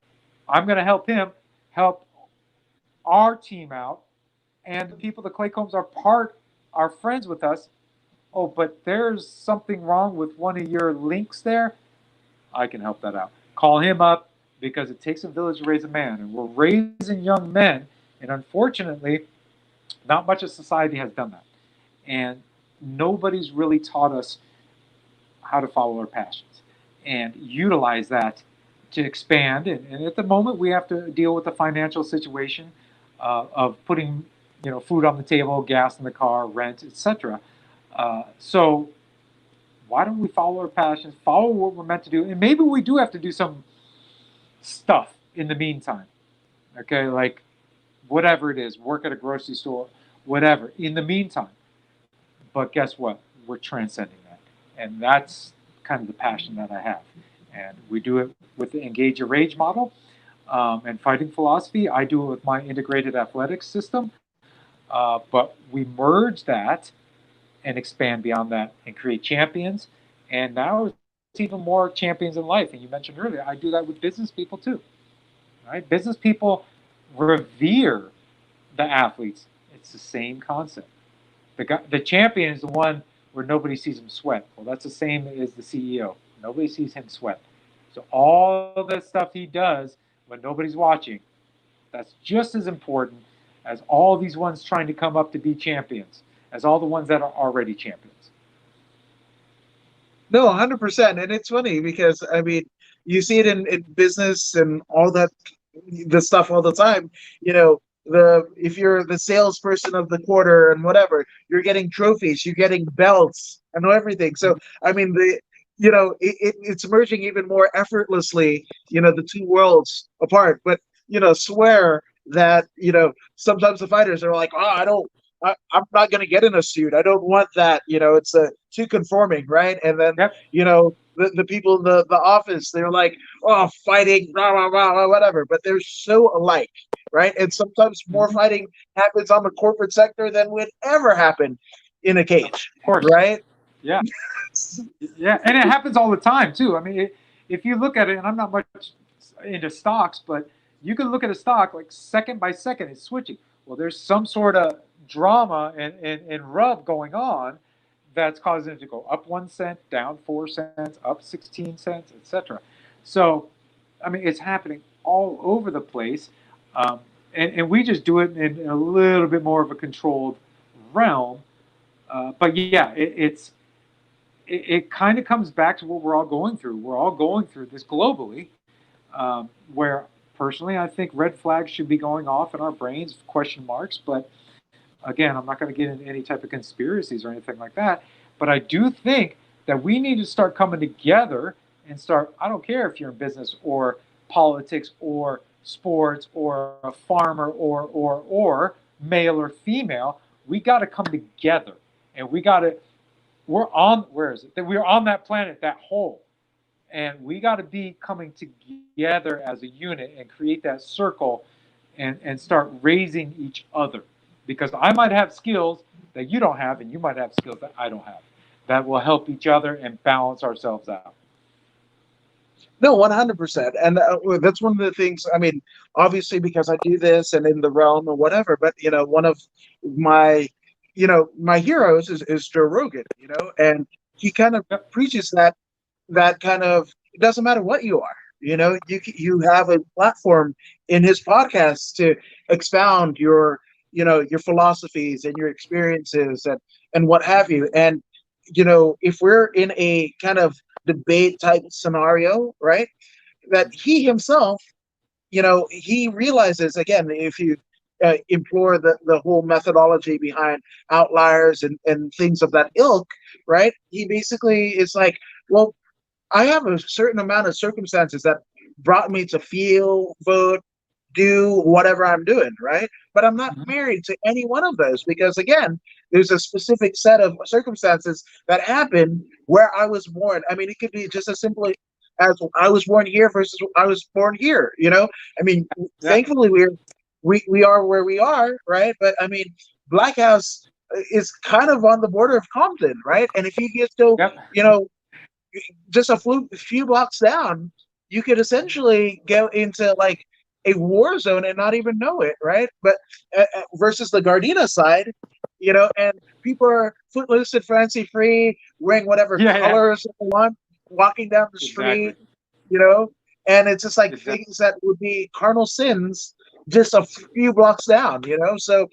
I'm going to help him help our team out, and the people the Claycombs are friends with us. Oh, but there's something wrong with one of your links there. I can help that out. Call him up, because it takes a village to raise a man, and we're raising young men, and unfortunately, not much of society has done that, and nobody's really taught us how to follow our passions and utilize that to expand. And at the moment, we have to deal with the financial situation of putting, food on the table, gas in the car, rent, etc. So why don't we follow our passions, follow what we're meant to do, and maybe we do have to do some stuff in the meantime. Okay, like whatever it is, work at a grocery store, whatever. In the meantime, but guess what? We're transcending that, and that's kind of the passion that I have. And we do it with the engage your rage model and fighting philosophy. I do it with my integrated athletics system, but we merge that and expand beyond that and create champions. And now it's even more champions in life. And you mentioned earlier, I do that with business people too. Right? Business people revere the athletes. It's the same concept. The champion is the one where nobody sees him sweat. Well, that's the same as the CEO. Nobody sees him sweat. So all the stuff he does when nobody's watching, that's just as important as all these ones trying to come up to be champions, as all the ones that are already champions. No, 100%. And it's funny because, I mean, you see it in business and all that, the stuff all the time. You know, if you're the salesperson of the quarter and whatever, you're getting trophies, you're getting belts and everything. So, I mean, it's merging even more effortlessly, the two worlds apart. But, swear that, sometimes the fighters are like, oh, I'm not going to get in a suit. I don't want that. It's too conforming, right? And then, Yep. The people in the office, they're like, oh, fighting, blah, blah, blah, blah, whatever. But they're so alike, right? And sometimes more Mm-hmm. fighting happens on the corporate sector than would ever happen in a cage, Of course. right? Yeah. Yeah. And it happens all the time, too. I mean, if you look at it, and I'm not much into stocks, but you can look at a stock like second by second, it's switching. Well, there's some sort of drama and rub going on that's causing it to go up 1 cent, down 4 cents, up 16 cents, etc. So, I mean, it's happening all over the place. And we just do it in a little bit more of a controlled realm. But yeah, it kind of comes back to what we're all going through. We're all going through this globally, where personally I think red flags should be going off in our brains, question marks. But again, I'm not going to get into any type of conspiracies or anything like that. But I do think that we need to start coming together and start. I don't care if you're in business or politics or sports or a farmer or male or female. We got to come together, and we got to. We're on. Where is it? That we're on that planet, that whole, and we got to be coming together as a unit and create that circle and start raising each other, because I might have skills that you don't have and you might have skills that I don't have, that will help each other and balance ourselves out. No, 100%. And that's one of the things, I mean, obviously because I do this and in the realm or whatever, but, one of my, my heroes is Joe Rogan, and he kind of Yep. preaches that kind of, it doesn't matter what you are, you have a platform in his podcast to expound your philosophies and your experiences and what have you. And, if we're in a kind of debate type scenario, right, that he himself, he realizes, again, if you implore the whole methodology behind outliers and things of that ilk, right, he basically is like, well, I have a certain amount of circumstances that brought me to feel, vote, do whatever I'm doing, right? But I'm not Mhm. married to any one of those because, again, there's a specific set of circumstances that happen where I was born. I mean, it could be just as simple as I was born here versus I was born here. I mean, Yeah. thankfully we are where we are, right? But I mean, Blackhouse is kind of on the border of Compton, right? And if you just go, Yep. just a few blocks down, you could essentially go into like a war zone and not even know it, right? But versus the Gardena side, and people are footloose and fancy free, wearing whatever colors they want, walking down the street, you know, and it's just like things that would be carnal sins just a few blocks down, So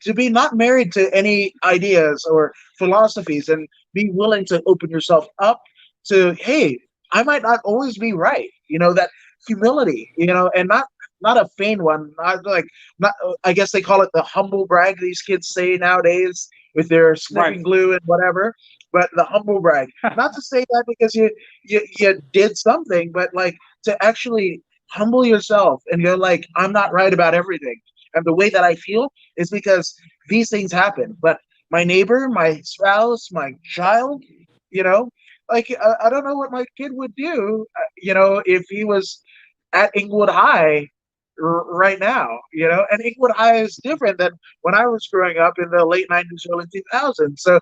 to be not married to any ideas or philosophies and be willing to open yourself up to, hey, I might not always be right, that humility, and not a feigned one, not I guess they call it the humble brag these kids say nowadays with their sniffing glue and whatever, but the humble brag. Not to say that because you did something, but like to actually humble yourself and you're like, I'm not right about everything. And the way that I feel is because these things happen. But my neighbor, my spouse, my child, I don't know what my kid would do, if he was at Inglewood High right now, and Inglewood High is different than when I was growing up in the late 90s, early 2000s. So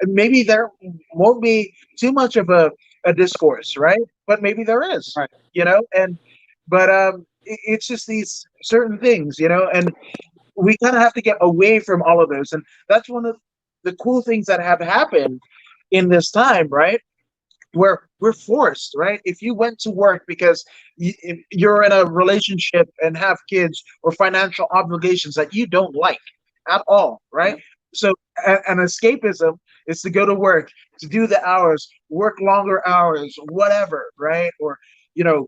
maybe there won't be too much of a discourse, right? But maybe there is, but it's just these certain things, and we kind of have to get away from all of those. And that's one of the cool things that have happened in this time, right? Where we're forced, right? If you went to work because you're in a relationship and have kids or financial obligations that you don't like at all, right? Yeah. So an escapism is to go to work, to do the hours, work longer hours, whatever, right? Or,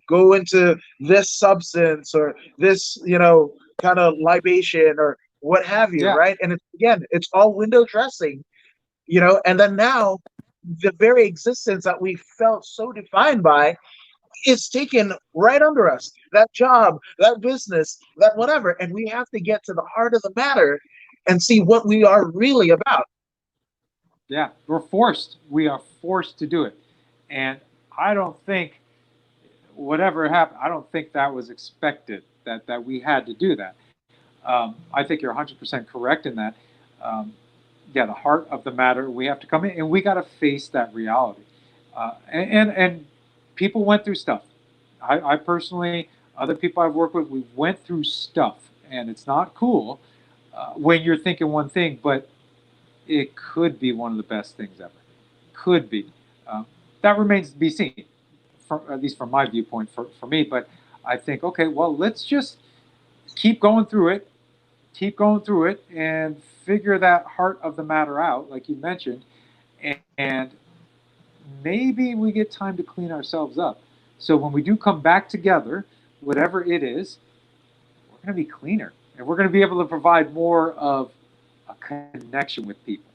go into this substance or this, kind of libation or what have you, right? And it's all window dressing, and then now the very existence that we felt so defined by is taken right under us. That job, that business, that whatever. And we have to get to the heart of the matter and see what we are really about. Yeah, we're forced. We are forced to do it. And I don't think whatever happened, I don't think that was expected, that we had to do that. I think you're 100% correct in that. The heart of the matter, we have to come in and we got to face that reality. And people went through stuff. I personally, other people I've worked with, we went through stuff, and it's not cool when you're thinking one thing, but it could be one of the best things ever. Could be. That remains to be seen, at least from my viewpoint for me. But I think, okay, well, let's just keep going through it, and figure that heart of the matter out, like you mentioned, and maybe we get time to clean ourselves up. So when we do come back together, whatever it is, we're going to be cleaner, and we're going to be able to provide more of a connection with people,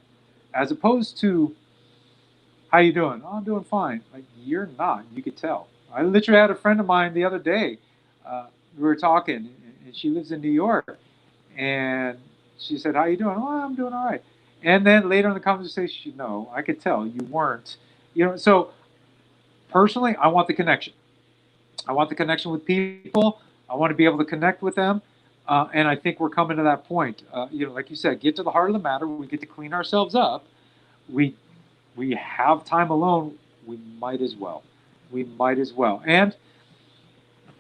as opposed to, how you doing? Oh, I'm doing fine. Like, you're not. You could tell. I literally had a friend of mine the other day. We were talking, and she lives in New York, and she said, "How you doing?" "Oh, I'm doing all right." And then later in the conversation, no, I could tell you weren't. So personally, I want the connection. I want the connection with people. I want to be able to connect with them. And I think we're coming to that point. Like you said, get to the heart of the matter. We get to clean ourselves up. We have time alone. We might as well. And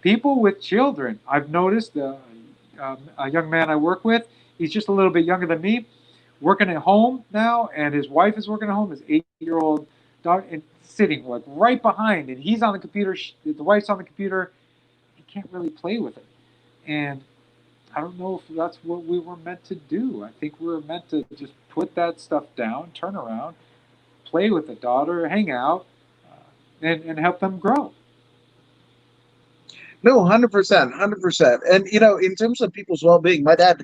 people with children, I've noticed a young man I work with, he's just a little bit younger than me, working at home now, and his wife is working at home, his 8-year-old daughter, and sitting like right behind, and he's on the computer, the wife's on the computer, he can't really play with it. And I don't know if that's what we were meant to do. I think we were meant to just put that stuff down, turn around, play with the daughter, hang out, and help them grow. No, 100%, 100%. And in terms of people's well-being, my dad,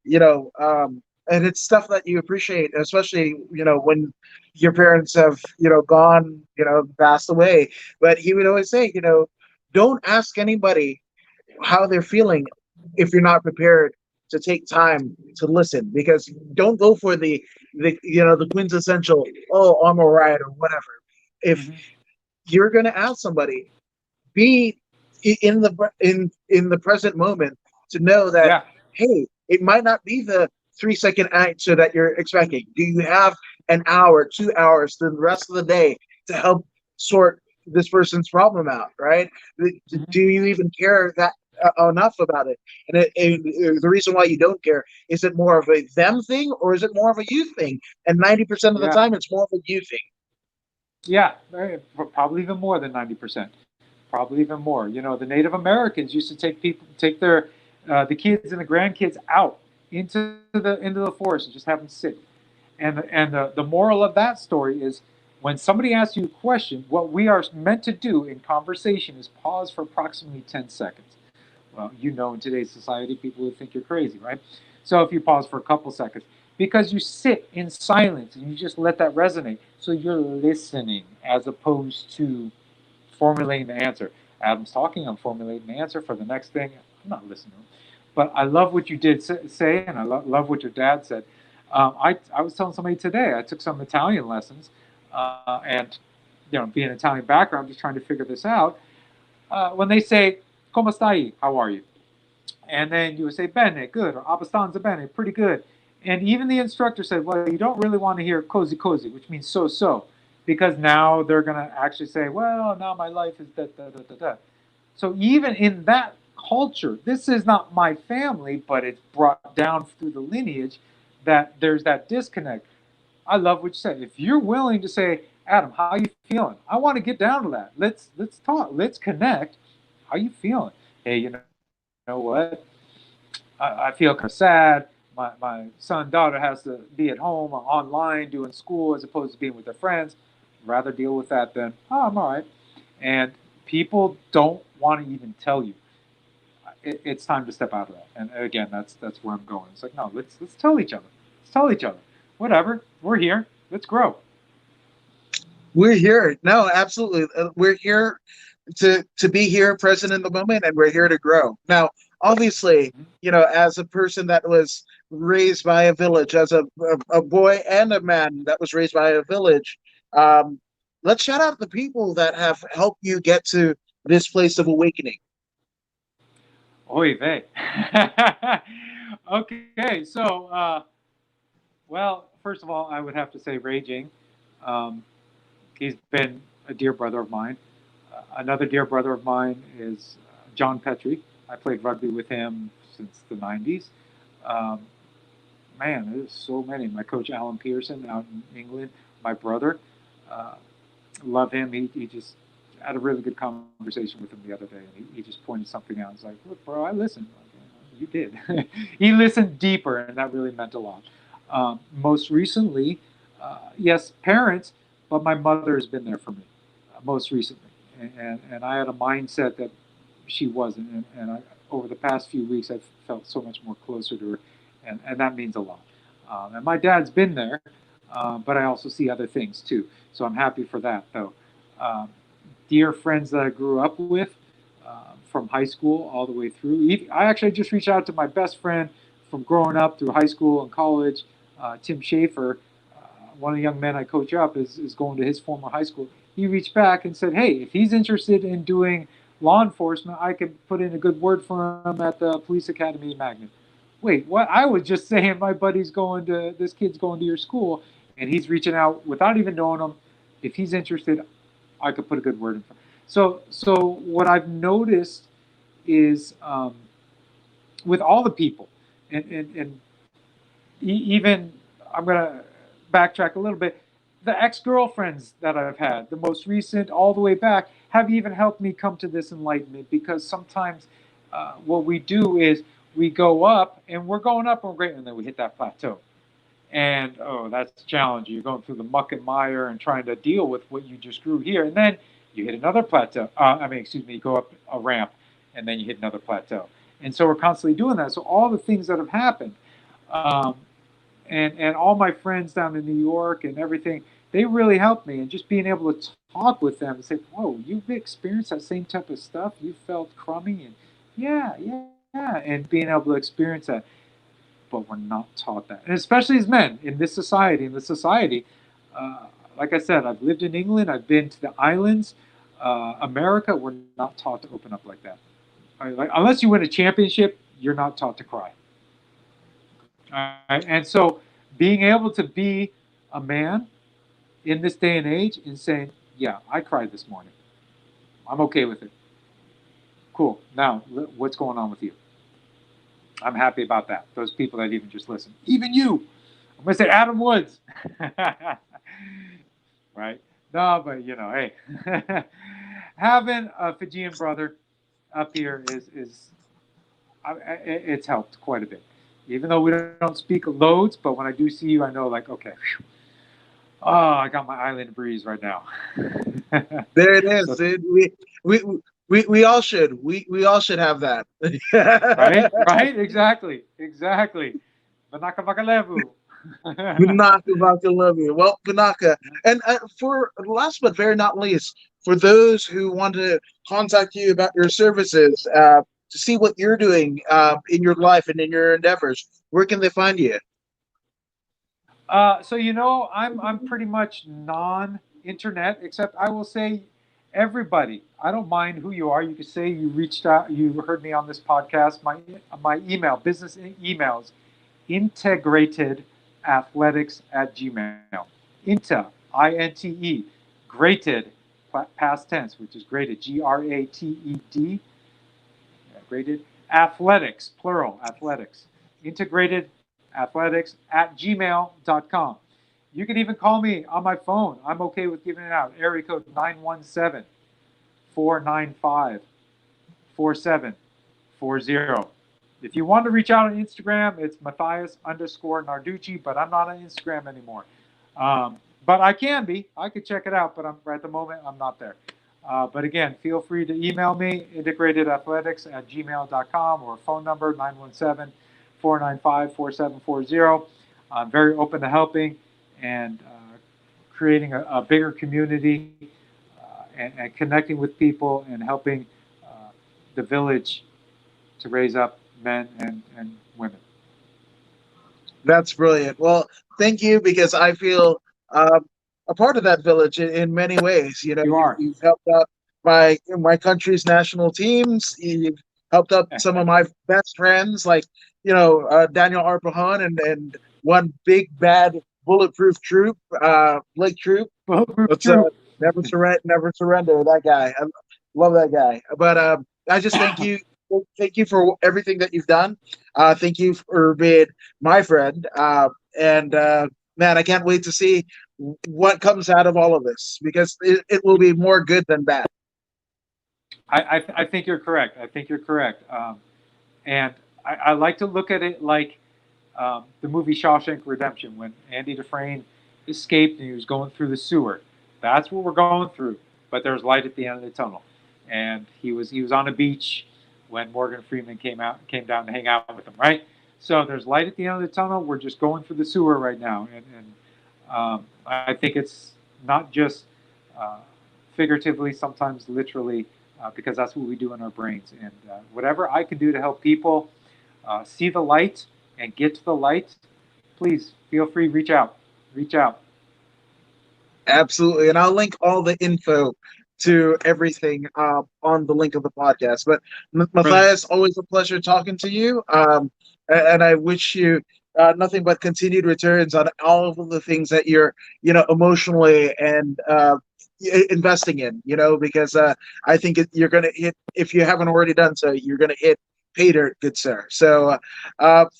and it's stuff that you appreciate, especially when your parents have gone, passed away. But he would always say, don't ask anybody how they're feeling if you're not prepared to take time to listen, because don't go for the quintessential, oh, I'm all right or whatever. If you're going to ask somebody, be in the present moment to know that, hey, it might not be the 3-second answer that you're expecting. Do you have an hour, 2 hours, the rest of the day to help sort this person's problem out, right? Do you even care that enough about it. And the reason why you don't care, is it more of a them thing or is it more of a you thing? And 90% of the Yeah. time, it's more of a you thing. Yeah, probably even more than 90%. Probably even more. You know, the Native Americans used to take their the kids and the grandkids out into the forest and just have them sit. And the moral of that story is when somebody asks you a question, what we are meant to do in conversation is pause for approximately 10 seconds. Well, you know, in today's society, people would think you're crazy, right? So if you pause for a couple seconds, because you sit in silence and you just let that resonate. So you're listening as opposed to formulating the answer. Adam's talking, I'm formulating the answer for the next thing. I'm not listening. But I love what you did say, and I love what your dad said. I was telling somebody today, I took some Italian lessons, and you know, being an Italian background, just trying to figure this out. When they say, "Come stai?" How are you? And then you would say, "Bene," good, or "Abbastanza bene," pretty good. And even the instructor said, "Well, you don't really want to hear "cozy cozy," which means so so, because now they're going to actually say, "Well, now my life is da da da da da." So even in that culture, this is not my family, but it's brought down through the lineage that there's that disconnect. I love what you said. If you're willing to say, Adam, how you feeling? I want to get down to that. Let's talk. Let's connect. How you feeling? Hey, you know what? I feel kind of sad. My son daughter has to be at home or online doing school as opposed to being with their friends. Rather deal with that than, oh, I'm all right. And people don't want to even tell you. It's time to step out of that. And again, that's where I'm going. It's like, no, let's tell each other. Let's tell each other. Whatever. We're here. Let's grow. We're here. No, absolutely. We're here to be here, present in the moment, and we're here to grow. Now, obviously, Mhm. as a person that was raised by a village, as a boy and a man that was raised by a village, um, let's shout out the people that have helped you get to this place of awakening. Oy vey. Okay, so well, first of all, I would have to say Raging. Um, he's been a dear brother of mine. Another dear brother of mine is John Petrie. I played rugby with him since the 90s. Um, man, there's so many. My coach Alan Pearson out in England, my brother. Uh, love him. He just had a really good conversation with him the other day, and he just pointed something out. He's like, "Look, bro, I listened." Like, you did. He listened deeper, and that really meant a lot. Most recently, yes, parents, but my mother has been there for me most recently, and I had a mindset that she wasn't, and over the past few weeks, I've felt so much more closer to her, and that means a lot. And my dad's been there, but I also see other things too. So I'm happy for that, though. Um, Dear friends that I grew up with from high school all the way through. I actually just reached out to my best friend from growing up through high school and college, Tim Schaefer. One of the young men I coach up is going to his former high school. He reached back and said, "Hey, if he's interested in doing law enforcement, I could put in a good word for him at the police academy in Magnet." Wait, what? I was just saying my buddy's going to this kid's going to your school, and he's reaching out without even knowing him. If he's interested, I could put a good word in for him. So what I've noticed is with all the people, and even I'm gonna backtrack a little bit. The ex-girlfriends that I've had, the most recent, all the way back, have even helped me come to this enlightenment because sometimes what we do is we go up and we're going up and we're great, and then we hit that plateau. And oh, that's challenging. You're going through the muck and mire and trying to deal with what you just grew here, and then you hit another plateau. Excuse me, you go up a ramp, and then you hit another plateau. And so we're constantly doing that. So all the things that have happened, um, and all my friends down in New York and everything, they really helped me. And just being able to talk with them and say, "Whoa, you've experienced that same type of stuff. You felt crummy, and yeah, yeah, yeah," and being able to experience that, but we're not taught that, and especially as men in this society. Like I said, I've lived in England. I've been to the islands. America, we're not taught to open up like that. Like, unless you win a championship, you're not taught to cry. All right? And so, being able to be a man in this day and age and saying, "Yeah, I cried this morning. I'm okay with it. Cool. Now, what's going on with you? I'm happy about that. Those people that even just listen, even you. I'm gonna say Adam Woods, right? No, but hey, having a Fijian brother up here is it's helped quite a bit. Even though we don't speak loads, but when I do see you, I know like okay, whew, oh, I got my island breeze right now. There it is, So, dude. We we all should. We all should have that. right, exactly. Banaka Bakalevu. Punaka Vaka love you. Well, Punaka. And for last but very not least, for those who want to contact you about your services, to see what you're doing in your life and in your endeavors, where can they find you? So I'm pretty much non-internet, except I will say everybody. I don't mind who you are. You could say you reached out, you heard me on this podcast. My email, business emails, integratedathletics@gmail. Inte, graded, past tense, which is graded, GRATED, graded athletics, plural athletics, integrated athletics at gmail.com. You can even call me on my phone. I'm okay with giving it out. Area code 917 495 4740. If you want to reach out on Instagram, it's Mathias_Narducci, but I'm not on Instagram anymore. But I can be. I could check it out, but at the moment, I'm not there. But again, feel free to email me, integrateddathletics@gmail.com, or phone number 917 495 4740. I'm very open to helping and creating a bigger community and connecting with people and helping the village to raise up men and women. That's brilliant. Well, thank you because I feel a part of that village in many ways. You know, You are. you've helped out my country's national teams. You've helped out some of my best friends, like Daniel Arpahan and one big bad bulletproof troop, Blake Troop. Let's never surrender. That guy, I love that guy. But I just thank you for everything that you've done. Thank you for being my friend. And man, I can't wait to see what comes out of all of this because it will be more good than bad. I think you're correct. I think you're correct. And I like to look at it like the movie Shawshank Redemption when Andy Dufresne escaped and he was going through the sewer. That's what we're going through. But there's light at the end of the tunnel. And he was on a beach when Morgan Freeman came down to hang out with him, right? So there's light at the end of the tunnel. We're just going through the sewer right now, and I think it's not just figuratively, sometimes literally, because that's what we do in our brains. And whatever I can do to help people see the light and get to the light, please feel free, reach out. Absolutely. And I'll link all the info to everything on the link of the podcast. But Mathias, always a pleasure talking to you. And I wish you nothing but continued returns on all of the things that you're, emotionally and investing in, because I think you're going to hit, if you haven't already done so, you're going to hit pay dirt, good sir. So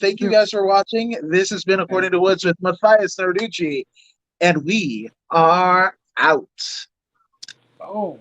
thank you guys for watching. This has been According to Woods with Mathias Narducci, and we are out. Oh.